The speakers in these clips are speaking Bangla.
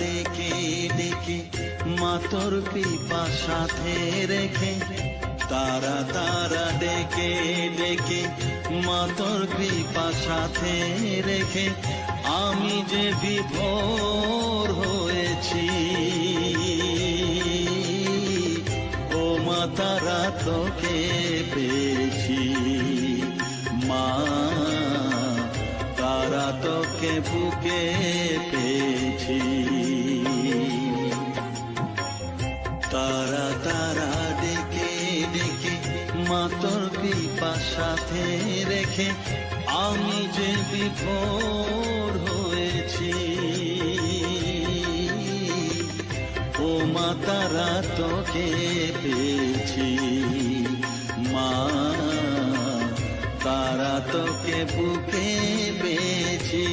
ডেকে ডেকে মা তোর কৃপা সাথে রেখে, তারা তারা ডেকে ডেকে মা তোর কৃপা সাথে রেখে, আমি যে বিভোর হয়েছি। ও মা তারা তোকে পেয়েছি, মা তারা তোকে বুকে পেয়েছি। তারা তারা ডেকে ডেকে মা তোর কৃপা সাথে রেখে, আমি যে বিভোর হয়েছি। ও মা তারা তোকে পেয়েছি, মা তারা তোকে বুকে পেয়েছি।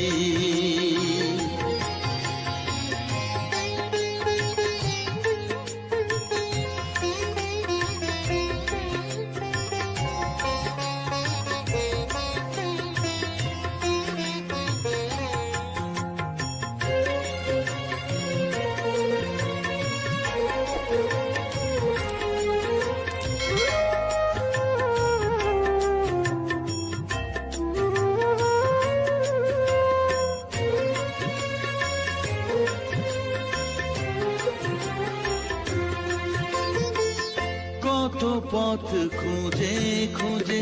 কত পথ খুঁজে খুঁজে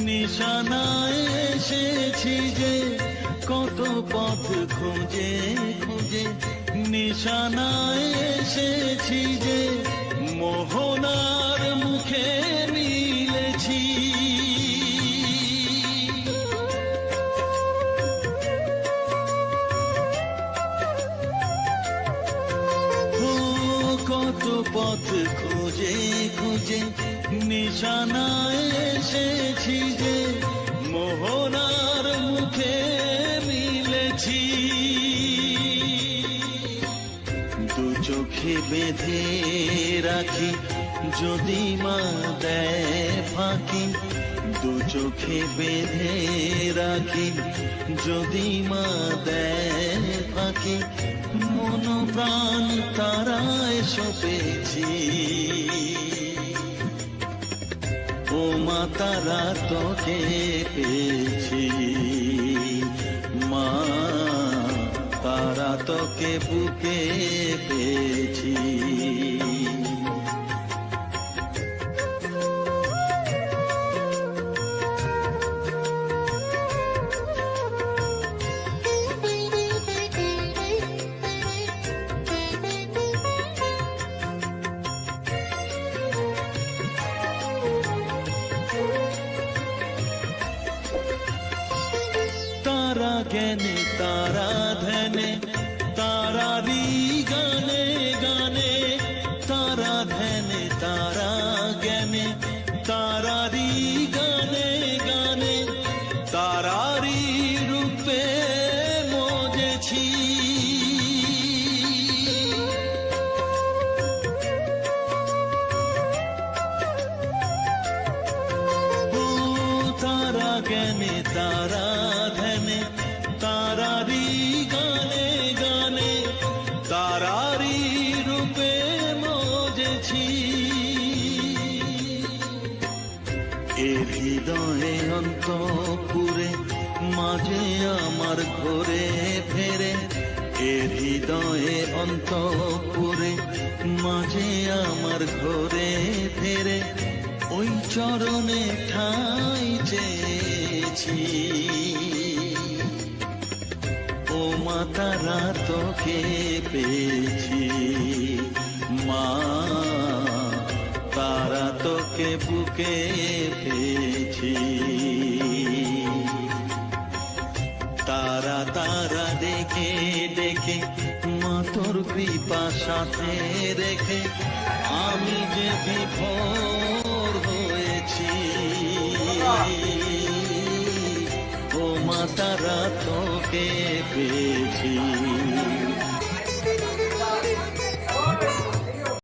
নিশানায় এসেছি যে, কত পথ খুঁজে খুঁজে নিশানায় এসেছি যে, মোহনার মুখে মিলেছি। কত পথ খুঁজে খুঁজে নিশানায় এসেছি যে, মোহনার মুখে মিলেছি। দু চোখে বেঁধে রাখি যদি মা দেয় ফাঁকি, দু চোখে বেঁধে রাখি যদি মা দেয় ফাঁকি, মন প্রাণ তারায় সপেছি। ও মা তারা তোকে পেয়েছি, মা তারা তোকে বুকে পেয়েছি। তারা জ্ঞানে তারা ধ্যানে তারারি গানে গানে, তারা ধ্যানে তারা জ্ঞানে তারারি গানে গানে, তারারি রূপে মজেছি। তারা জ্ঞানে তারা ধ্যানে তারারি গানে গানে, তারারি রূপে মজেছি। এ হৃদয়ে অন্তপুরে মাঝে আমার ঘরে ফেরে, এ হৃদয়ে অন্তপুরে মাঝে আমার ঘরে ফেরে, ওই চরণে ঠাঁই চেয়েছি। ও মা তারা তোকে পেয়েছি, মা তারা তোকে বুকে পেয়েছি। তারা তারা ডেকে ডেকে মা তোর কৃপা সাথে রেখে, আমি যে বিভোর হয়েছি। ও মা তারা তোকে পেয়েছি।